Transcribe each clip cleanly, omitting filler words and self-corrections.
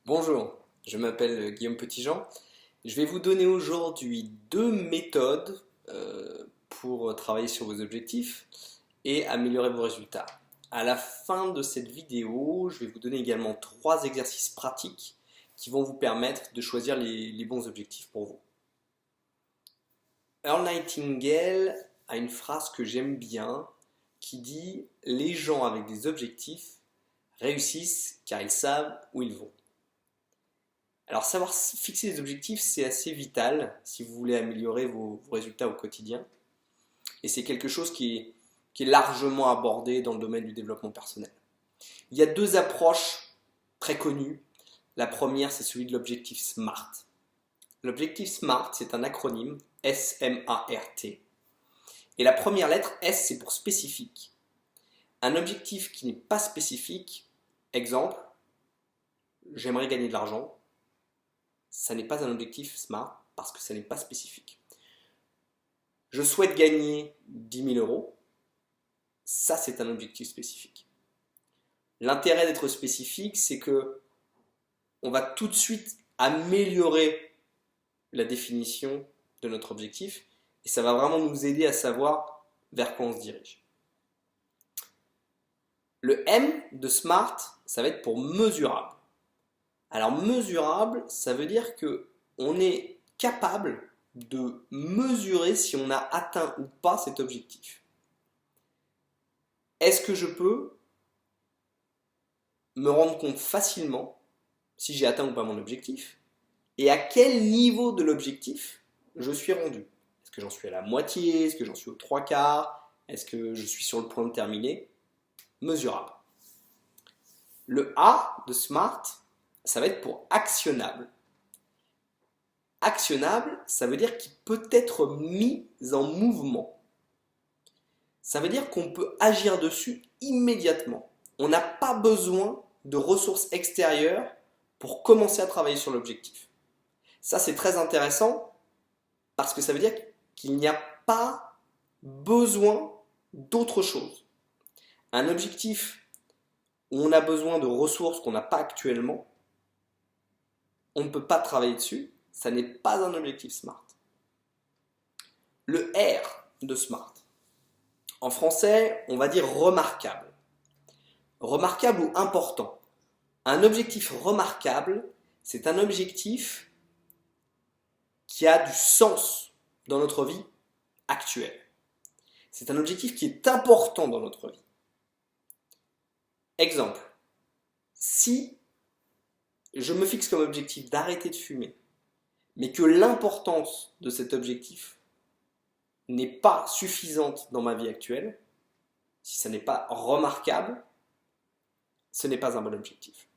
Bonjour, je m'appelle Guillaume Petitjean. Je vais vous donner aujourd'hui deux méthodes pour travailler sur vos objectifs et améliorer vos résultats. À la fin de cette vidéo, je vais vous donner également trois exercices pratiques qui vont vous permettre de choisir les bons objectifs pour vous. Earl Nightingale a une phrase que j'aime bien qui dit « Les gens avec des objectifs réussissent car ils savent où ils vont ». Alors savoir fixer des objectifs, c'est assez vital si vous voulez améliorer vos résultats au quotidien. Et c'est quelque chose qui est largement abordé dans le domaine du développement personnel. Il y a deux approches très connues. La première, c'est celui de l'objectif SMART. L'objectif SMART, c'est un acronyme, S-M-A-R-T. Et la première lettre, S, c'est pour spécifique. Un objectif qui n'est pas spécifique, exemple, j'aimerais gagner de l'argent, ça n'est pas un objectif SMART parce que ça n'est pas spécifique. Je souhaite gagner 10 000 euros, ça c'est un objectif spécifique. L'intérêt d'être spécifique, c'est que on va tout de suite améliorer la définition de notre objectif et ça va vraiment nous aider à savoir vers quoi on se dirige. Le M de SMART, ça va être pour mesurable. Alors mesurable, ça veut dire que on est capable de mesurer si on a atteint ou pas cet objectif. Est-ce que je peux me rendre compte facilement si j'ai atteint ou pas mon objectif et à quel niveau de l'objectif je suis rendu? Est-ce que j'en suis à la moitié? Est-ce que j'en suis aux trois quarts? Est-ce que je suis sur le point de terminer? Mesurable. Le A de SMART, ça va être pour actionnable. Actionnable, ça veut dire qu'il peut être mis en mouvement. Ça veut dire qu'on peut agir dessus immédiatement. On n'a pas besoin de ressources extérieures pour commencer à travailler sur l'objectif. Ça, c'est très intéressant parce que ça veut dire qu'il n'y a pas besoin d'autre chose. Un objectif où on a besoin de ressources qu'on n'a pas actuellement, on ne peut pas travailler dessus, ça n'est pas un objectif SMART. Le R de SMART. En français, on va dire remarquable. Remarquable ou important. Un objectif remarquable, c'est un objectif qui a du sens dans notre vie actuelle. C'est un objectif qui est important dans notre vie. Exemple, si je me fixe comme objectif d'arrêter de fumer, mais que l'importance de cet objectif n'est pas suffisante dans ma vie actuelle, si ça n'est pas remarquable, ce n'est pas un bon objectif.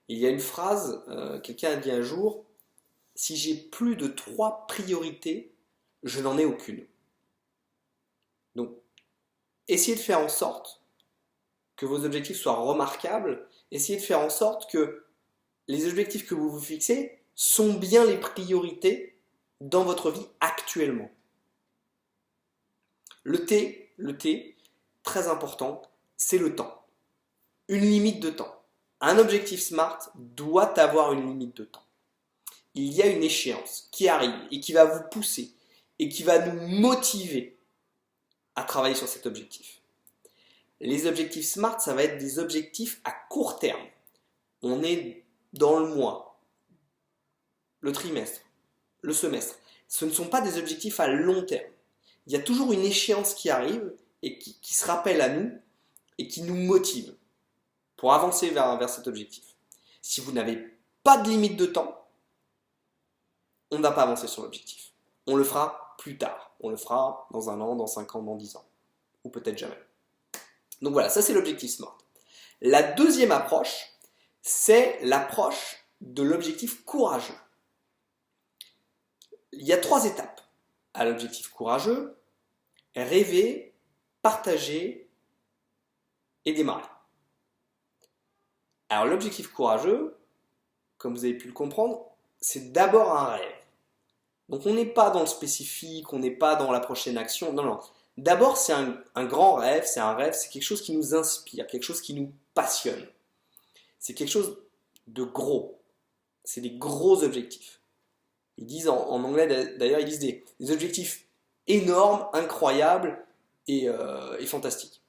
Il y a une phrase, quelqu'un a dit un jour, si j'ai plus de 3 priorités, je n'en ai aucune. Donc, essayez de faire en sorte que vos objectifs soient remarquables, essayez de faire en sorte que les objectifs que vous vous fixez sont bien les priorités dans votre vie actuellement. Le T, très important, c'est le temps. Une limite de temps. Un objectif SMART doit avoir une limite de temps. Il y a une échéance qui arrive et qui va vous pousser et qui va nous motiver à travailler sur cet objectif. Les objectifs SMART, ça va être des objectifs à court terme. On est dans le mois, le trimestre, le semestre. Ce ne sont pas des objectifs à long terme. Il y a toujours une échéance qui arrive et qui se rappelle à nous et qui nous motive pour avancer vers cet objectif. Si vous n'avez pas de limite de temps, on ne va pas avancer sur l'objectif. On le fera plus tard. On le fera dans 1 an, dans 5 ans, dans 10 ans. Ou peut-être jamais. Donc voilà, ça c'est l'objectif SMART. La deuxième approche, c'est l'approche de l'objectif courageux. Il y a 3 étapes à l'objectif courageux: rêver, partager et démarrer. Alors l'objectif courageux, comme vous avez pu le comprendre, c'est d'abord un rêve. Donc on n'est pas dans le spécifique, on n'est pas dans la prochaine action, non, non. D'abord c'est un grand rêve, c'est quelque chose qui nous inspire, quelque chose qui nous passionne. C'est quelque chose de gros. C'est des gros objectifs. Ils disent en anglais d'ailleurs, ils disent des objectifs énormes, incroyables et fantastiques.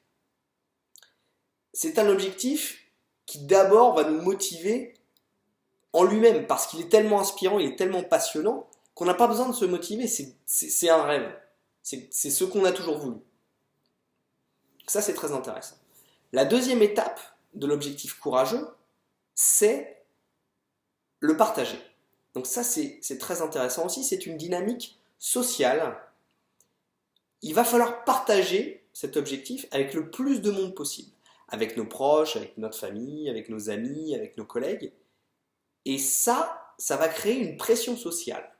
C'est un objectif qui d'abord va nous motiver en lui-même parce qu'il est tellement inspirant, il est tellement passionnant qu'on n'a pas besoin de se motiver. C'est un rêve. C'est ce qu'on a toujours voulu. Ça, c'est très intéressant. La deuxième étape de l'objectif courageux, c'est le partager. Donc ça, c'est très intéressant aussi. C'est une dynamique sociale. Il va falloir partager cet objectif avec le plus de monde possible. Avec nos proches, avec notre famille, avec nos amis, avec nos collègues. Et ça va créer une pression sociale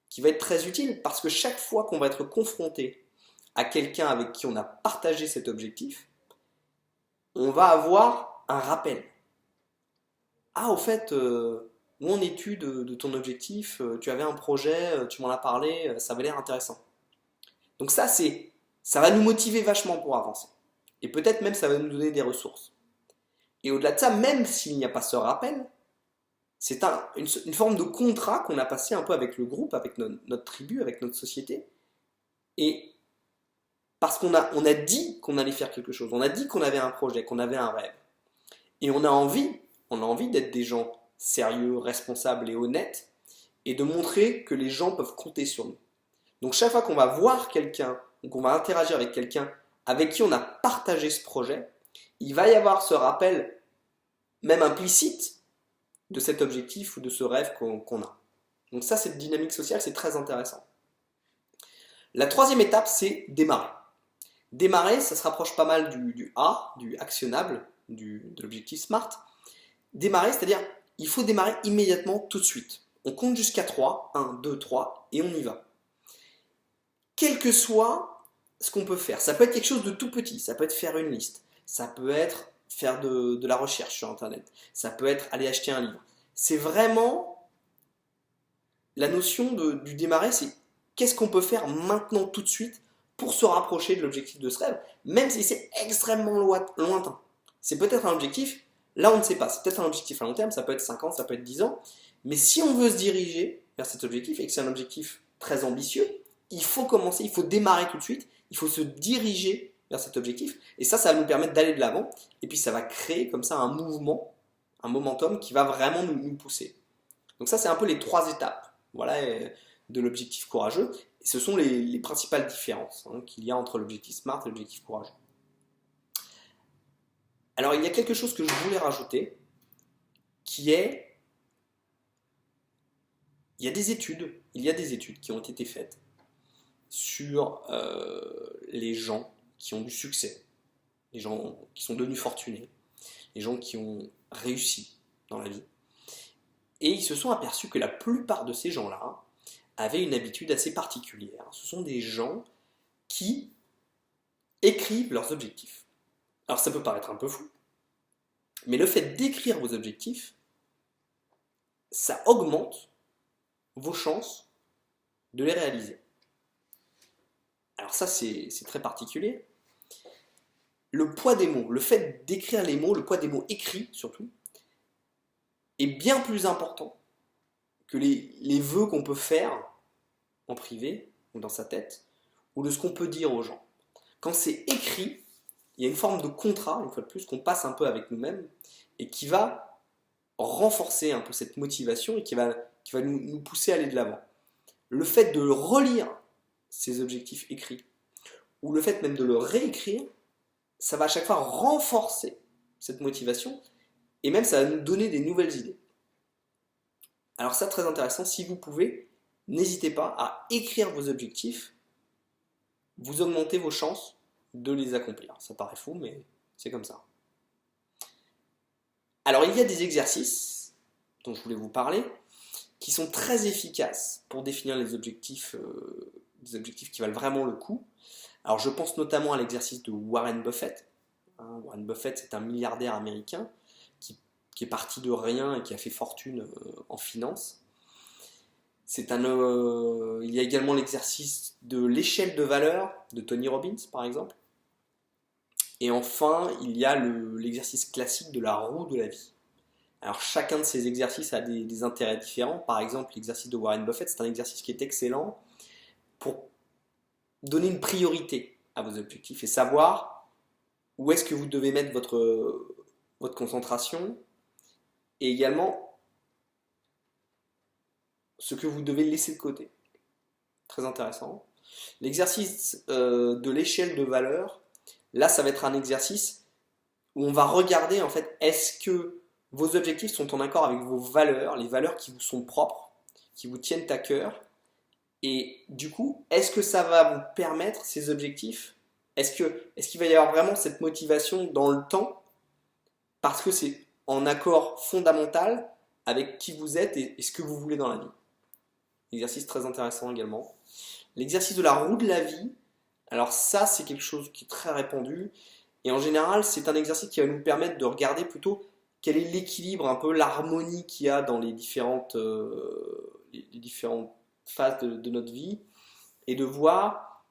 qui va être très utile parce que chaque fois qu'on va être confronté à quelqu'un avec qui on a partagé cet objectif, on va avoir un rappel. Ah, au fait, où en es-tu de ton objectif? Tu avais un projet, tu m'en as parlé, ça avait l'air intéressant. Donc ça va nous motiver vachement pour avancer. Et peut-être même ça va nous donner des ressources. Et au-delà de ça, même s'il n'y a pas ce rappel, c'est une forme de contrat qu'on a passé un peu avec le groupe, avec notre tribu, avec notre société. Et parce qu'on a dit qu'on allait faire quelque chose, on a dit qu'on avait un projet, qu'on avait un rêve. Et on a envie d'être des gens sérieux, responsables et honnêtes, et de montrer que les gens peuvent compter sur nous. Donc chaque fois qu'on va voir quelqu'un, ou qu'on va interagir avec quelqu'un avec qui on a partagé ce projet, il va y avoir ce rappel, même implicite, de cet objectif ou de ce rêve qu'on a. Donc ça, cette dynamique sociale, c'est très intéressant. La troisième étape, c'est démarrer. Démarrer, ça se rapproche pas mal du A, du actionnable, de l'objectif SMART. Démarrer, c'est-à-dire, il faut démarrer immédiatement, tout de suite. On compte jusqu'à 3, 1, 2, 3, et on y va. Quel que soit ce qu'on peut faire, ça peut être quelque chose de tout petit, ça peut être faire une liste, ça peut être faire de la recherche sur Internet, ça peut être aller acheter un livre. C'est vraiment la notion du démarrer, c'est qu'est-ce qu'on peut faire maintenant, tout de suite, pour se rapprocher de l'objectif de ce rêve, même si c'est extrêmement lointain. C'est peut-être un objectif, là on ne sait pas, c'est peut-être un objectif à long terme, ça peut être 5 ans, ça peut être 10 ans, mais si on veut se diriger vers cet objectif et que c'est un objectif très ambitieux, il faut commencer, il faut démarrer tout de suite, il faut se diriger vers cet objectif, et ça va nous permettre d'aller de l'avant, et puis ça va créer comme ça un mouvement, un momentum qui va vraiment nous pousser. Donc ça, c'est un peu les 3 étapes, voilà, de l'objectif courageux, et ce sont les principales différences qu'il y a entre l'objectif SMART et l'objectif courageux. Alors il y a quelque chose que je voulais rajouter, qui est, il y a des études qui ont été faites sur les gens qui ont du succès, les gens qui sont devenus fortunés, les gens qui ont réussi dans la vie. Et ils se sont aperçus que la plupart de ces gens-là avaient une habitude assez particulière. Ce sont des gens qui écrivent leurs objectifs. Alors ça peut paraître un peu fou, mais le fait d'écrire vos objectifs, ça augmente vos chances de les réaliser. Alors ça, c'est très particulier. Le poids des mots, le fait d'écrire les mots, le poids des mots écrits surtout, est bien plus important que les vœux qu'on peut faire en privé ou dans sa tête, ou de ce qu'on peut dire aux gens. Quand c'est écrit, il y a une forme de contrat, une fois de plus, qu'on passe un peu avec nous-mêmes, et qui va renforcer un peu cette motivation, et qui va nous pousser à aller de l'avant. Le fait de relire ces objectifs écrits, ou le fait même de le réécrire, ça va à chaque fois renforcer cette motivation, et même ça va nous donner des nouvelles idées. Alors ça, très intéressant, si vous pouvez, n'hésitez pas à écrire vos objectifs, vous augmentez vos chances de les accomplir. Ça paraît fou, mais c'est comme ça. Alors il y a des exercices dont je voulais vous parler, qui sont très efficaces pour définir les objectifs, des objectifs qui valent vraiment le coup. Alors je pense notamment à l'exercice de Warren Buffett. Warren Buffett, c'est un milliardaire américain qui est parti de rien et qui a fait fortune en finance. Il y a également l'exercice de l'échelle de valeur de Tony Robbins, par exemple. Et enfin, il y a l'exercice classique de la roue de la vie. Alors chacun de ces exercices a des intérêts différents. Par exemple, l'exercice de Warren Buffett, c'est un exercice qui est excellent pour donner une priorité à vos objectifs et savoir où est-ce que vous devez mettre votre concentration et également ce que vous devez laisser de côté. Très intéressant. L'exercice de l'échelle de valeur, là ça va être un exercice où on va regarder en fait est-ce que vos objectifs sont en accord avec vos valeurs, les valeurs qui vous sont propres, qui vous tiennent à cœur. Et du coup, est-ce que ça va vous permettre ces objectifs? Est-ce qu'il va y avoir vraiment cette motivation dans le temps parce que c'est en accord fondamental avec qui vous êtes et ce que vous voulez dans la vie? Exercice très intéressant également. L'exercice de la roue de la vie, alors ça c'est quelque chose qui est très répandu et en général c'est un exercice qui va nous permettre de regarder plutôt quel est l'équilibre, un peu l'harmonie qu'il y a dans les différentes phases de notre vie et de voir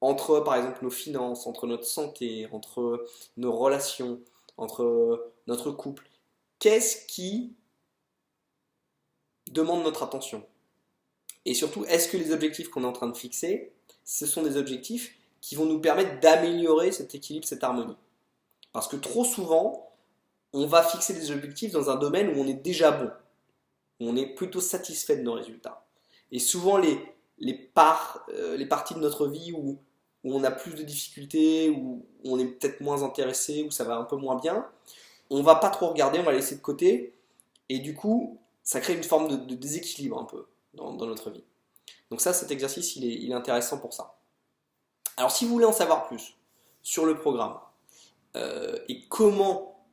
entre par exemple nos finances, entre notre santé, entre nos relations, entre notre couple, qu'est-ce qui demande notre attention? Et surtout, est-ce que les objectifs qu'on est en train de fixer, ce sont des objectifs qui vont nous permettre d'améliorer cet équilibre, cette harmonie? Parce que trop souvent, on va fixer des objectifs dans un domaine où on est déjà bon, où on est plutôt satisfait de nos résultats. Et souvent, les parties de notre vie où on a plus de difficultés, où on est peut-être moins intéressé, où ça va un peu moins bien, on va pas trop regarder, on va laisser de côté, et du coup, ça crée une forme de déséquilibre un peu dans notre vie. Donc ça, cet exercice, il est intéressant pour ça. Alors si vous voulez en savoir plus sur le programme et comment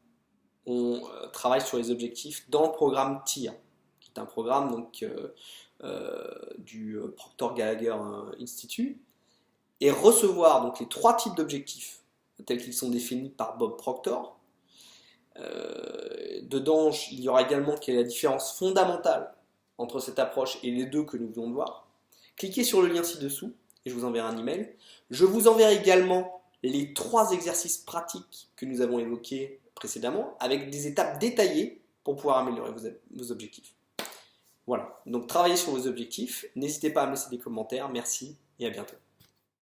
on travaille sur les objectifs dans le programme TIR, qui est un programme donc, du Proctor Gallagher Institute, et recevoir donc les 3 types d'objectifs tels qu'ils sont définis par Bob Proctor. Dedans, il y aura également quelle est la différence fondamentale entre cette approche et les deux que nous venons de voir. Cliquez sur le lien ci-dessous et je vous enverrai un email. Je vous enverrai également les 3 exercices pratiques que nous avons évoqués précédemment avec des étapes détaillées pour pouvoir améliorer vos objectifs. Voilà, donc travaillez sur vos objectifs. N'hésitez pas à me laisser des commentaires. Merci et à bientôt.